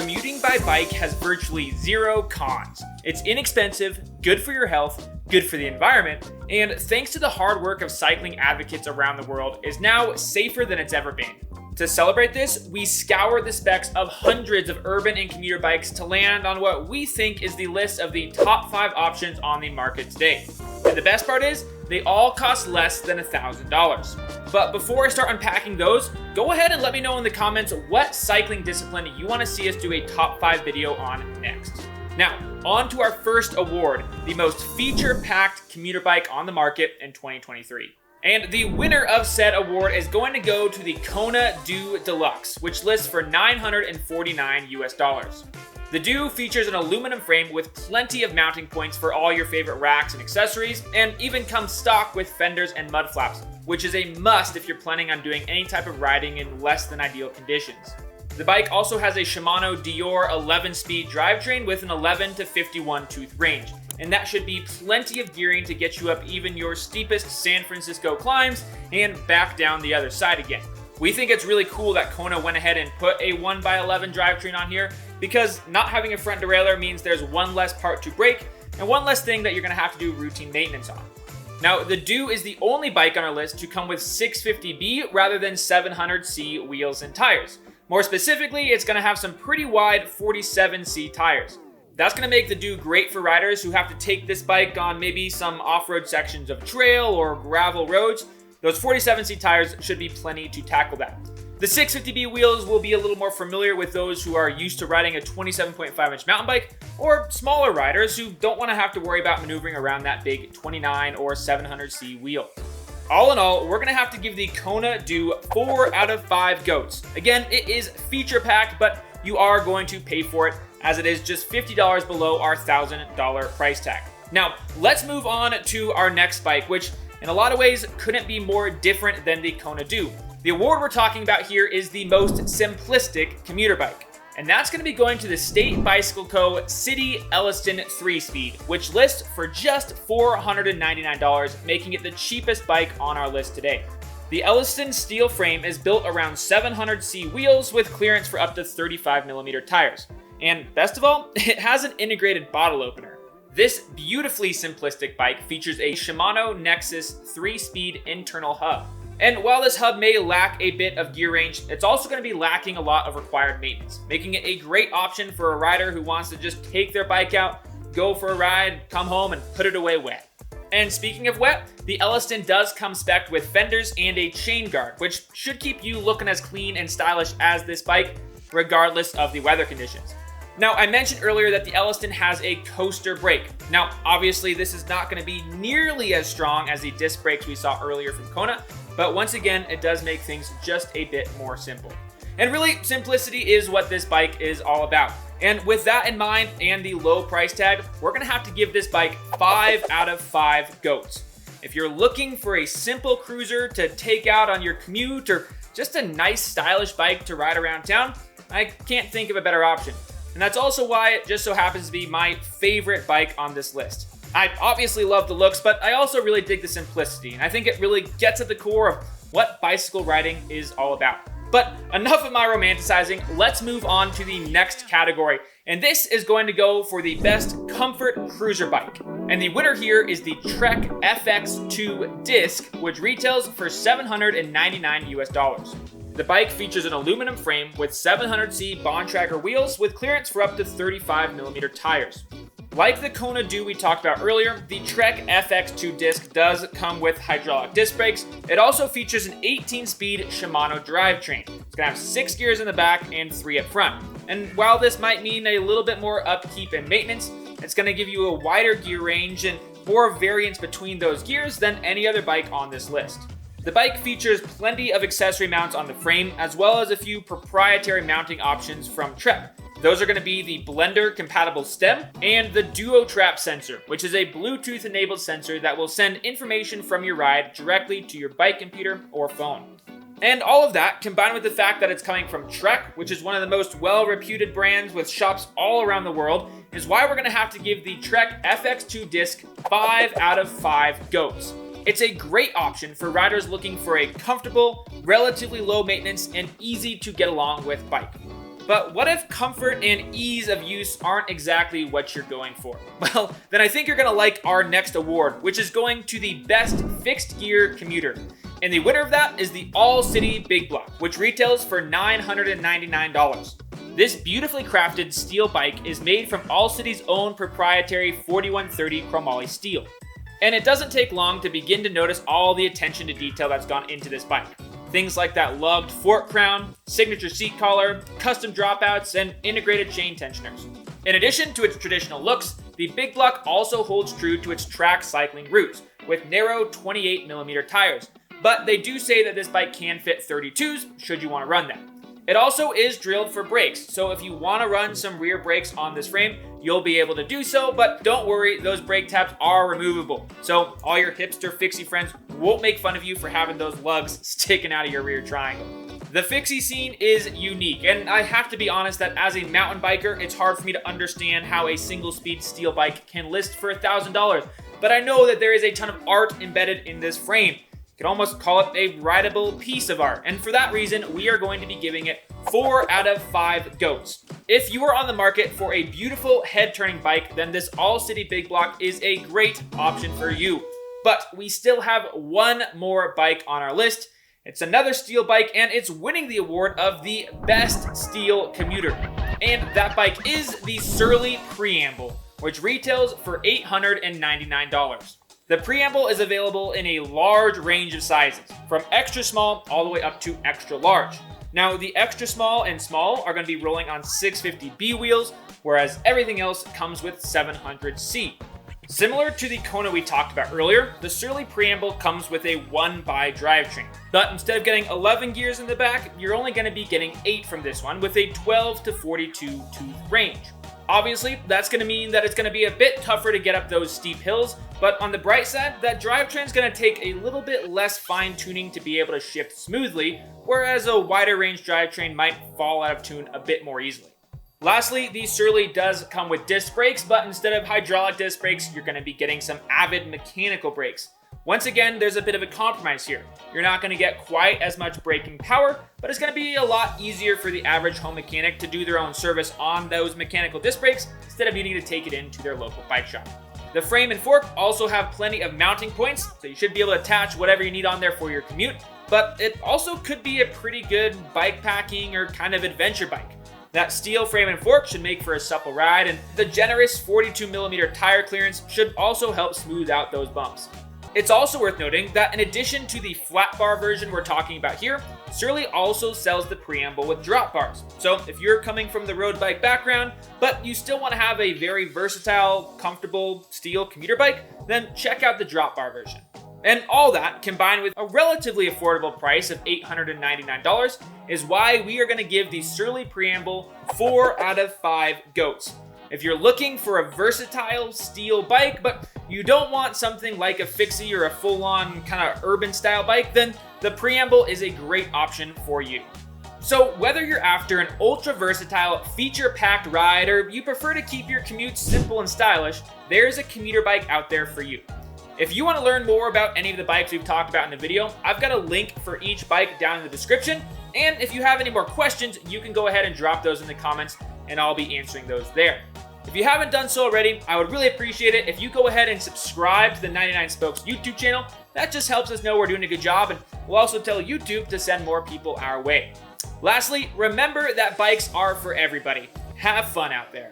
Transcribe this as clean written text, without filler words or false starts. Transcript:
commuting by bike has virtually zero cons. It's inexpensive, good for your health, good for the environment, and thanks to the hard work of cycling advocates around the world, is now safer than it's ever been. To celebrate this, we scoured the specs of hundreds of urban and commuter bikes to land on what we think is the list of the top 5 options on the market today. And the best part is, they all cost less than $1,000. But before I start unpacking those, go ahead and let me know in the comments what cycling discipline you want to see us do a top 5 video on next. Now, on to our first award, the most feature-packed commuter bike on the market in 2023. And the winner of said award is going to go to the Kona Do Deluxe, which lists for $949 US. The Do features an aluminum frame with plenty of mounting points for all your favorite racks and accessories, and even comes stock with fenders and mud flaps, which is a must if you're planning on doing any type of riding in less than ideal conditions. The bike also has a Shimano Dior 11-speed drivetrain with an 11 to 51 tooth range, and that should be plenty of gearing to get you up even your steepest San Francisco climbs and back down the other side again. We think it's really cool that Kona went ahead and put a 1x11 drivetrain on here, because not having a front derailleur means there's one less part to break and one less thing that you're going to have to do routine maintenance on. Now, the Do is the only bike on our list to come with 650B rather than 700C wheels and tires. More specifically, it's going to have some pretty wide 47C tires. That's going to make the Do great for riders who have to take this bike on maybe some off-road sections of trail or gravel roads. Those 47C tires should be plenty to tackle that. The 650B wheels will be a little more familiar with those who are used to riding a 27.5-inch mountain bike, or smaller riders who don't want to have to worry about maneuvering around that big 29 or 700C wheel. All in all, we're going to have to give the Kona Do 4 out of 5 goats. Again, it is feature-packed, but you are going to pay for it, as it is just $50 below our $1,000 price tag. Now, let's move on to our next bike, which in a lot of ways couldn't be more different than the Kona Do. The award we're talking about here is the most simplistic commuter bike, and that's going to be going to the State Bicycle Co. City Elliston 3-Speed, which lists for just $499, making it the cheapest bike on our list today. The Elliston steel frame is built around 700C wheels with clearance for up to 35mm tires. And best of all, it has an integrated bottle opener. This beautifully simplistic bike features a Shimano Nexus 3-speed internal hub. And while this hub may lack a bit of gear range, it's also going to be lacking a lot of required maintenance, making it a great option for a rider who wants to just take their bike out, go for a ride, come home, and put it away wet. And speaking of wet, the Elliston does come spec'd with fenders and a chain guard, which should keep you looking as clean and stylish as this bike, regardless of the weather conditions. Now, I mentioned earlier that the Elliston has a coaster brake. Now, obviously, this is not going to be nearly as strong as the disc brakes we saw earlier from Kona, but once again, it does make things just a bit more simple. And really, simplicity is what this bike is all about. And with that in mind and the low price tag, we're going to have to give this bike 5 out of 5 goats. If you're looking for a simple cruiser to take out on your commute or just a nice stylish bike to ride around town, I can't think of a better option. And that's also why it just so happens to be my favorite bike on this list. I obviously love the looks, but I also really dig the simplicity, and I think it really gets at the core of what bicycle riding is all about. But enough of my romanticizing, let's move on to the next category, and this is going to go for the best comfort cruiser bike. And the winner here is the Trek FX2 Disc, which retails for $799 US. The bike features an aluminum frame with 700C Bond Tracker wheels with clearance for up to 35mm tires. Like the Kona Do we talked about earlier, the Trek FX2 disc does come with hydraulic disc brakes. It also features an 18-speed Shimano drivetrain. It's going to have 6 gears in the back and 3 up front. And while this might mean a little bit more upkeep and maintenance, it's going to give you a wider gear range and more variance between those gears than any other bike on this list. The bike features plenty of accessory mounts on the frame, as well as a few proprietary mounting options from Trek. Those are going to be the blender-compatible stem and the Duo Trap sensor, which is a Bluetooth-enabled sensor that will send information from your ride directly to your bike computer or phone. And all of that, combined with the fact that it's coming from Trek, which is one of the most well-reputed brands with shops all around the world, is why we're going to have to give the Trek FX2 disc 5 out of 5 goats. It's a great option for riders looking for a comfortable, relatively low maintenance, and easy to get along with bike. But what if comfort and ease of use aren't exactly what you're going for? Well, then I think you're gonna like our next award, which is going to the best fixed gear commuter. And the winner of that is the All City Big Block, which retails for $999. This beautifully crafted steel bike is made from All City's own proprietary 4130 chromoly steel. And it doesn't take long to begin to notice all the attention to detail that's gone into this bike. Things like that lugged fork crown, signature seat collar, custom dropouts, and integrated chain tensioners. In addition to its traditional looks, the Big Block also holds true to its track cycling roots, with narrow 28mm tires. But they do say that this bike can fit 32s, should you want to run them. It also is drilled for brakes, so if you want to run some rear brakes on this frame, you'll be able to do so, but don't worry, those brake tabs are removable. So all your hipster fixie friends won't make fun of you for having those lugs sticking out of your rear triangle. The fixie scene is unique, and I have to be honest that as a mountain biker, it's hard for me to understand how a single-speed steel bike can list for $1,000, but I know that there is a ton of art embedded in this frame. You could almost call it a rideable piece of art, and for that reason, we are going to be giving it 4 out of 5 goats. If you are on the market for a beautiful head-turning bike, then this All City Big Block is a great option for you. But we still have one more bike on our list. It's another steel bike, and it's winning the award of the best steel commuter. And that bike is the Surly Preamble, which retails for $899. The Preamble is available in a large range of sizes, from extra small all the way up to extra large. Now, the extra small and small are going to be rolling on 650B wheels, whereas everything else comes with 700C. Similar to the Kona we talked about earlier, the Surly Preamble comes with a 1x drivetrain. But instead of getting 11 gears in the back, you're only going to be getting 8 from this one, with a 12 to 42 tooth range. Obviously, that's going to mean that it's going to be a bit tougher to get up those steep hills, but on the bright side, that drivetrain is going to take a little bit less fine-tuning to be able to shift smoothly, whereas a wider range drivetrain might fall out of tune a bit more easily. Lastly, the Surly does come with disc brakes, but instead of hydraulic disc brakes, you're going to be getting some Avid mechanical brakes. Once again, there's a bit of a compromise here. You're not going to get quite as much braking power, but it's going to be a lot easier for the average home mechanic to do their own service on those mechanical disc brakes instead of needing to take it into their local bike shop. The frame and fork also have plenty of mounting points, so you should be able to attach whatever you need on there for your commute, but it also could be a pretty good bike packing or kind of adventure bike. That steel frame and fork should make for a supple ride, and the generous 42mm tire clearance should also help smooth out those bumps. It's also worth noting that in addition to the flat bar version we're talking about here, Surly also sells the Preamble with drop bars. So if you're coming from the road bike background, but you still want to have a very versatile, comfortable steel commuter bike, then check out the drop bar version. And all that, combined with a relatively affordable price of $899, is why we are going to give the Surly Preamble 4 out of 5 goats. If you're looking for a versatile steel bike, but you don't want something like a fixie or a full-on kind of urban style bike, then the Preamble is a great option for you. So whether you're after an ultra versatile, feature-packed ride, or you prefer to keep your commute simple and stylish, there's a commuter bike out there for you. If you want to learn more about any of the bikes we've talked about in the video, I've got a link for each bike down in the description. And if you have any more questions, you can go ahead and drop those in the comments and I'll be answering those there. If you haven't done so already, I would really appreciate it if you go ahead and subscribe to the 99 Spokes YouTube channel. That just helps us know we're doing a good job, and we'll also tell YouTube to send more people our way. Lastly, remember that bikes are for everybody. Have fun out there.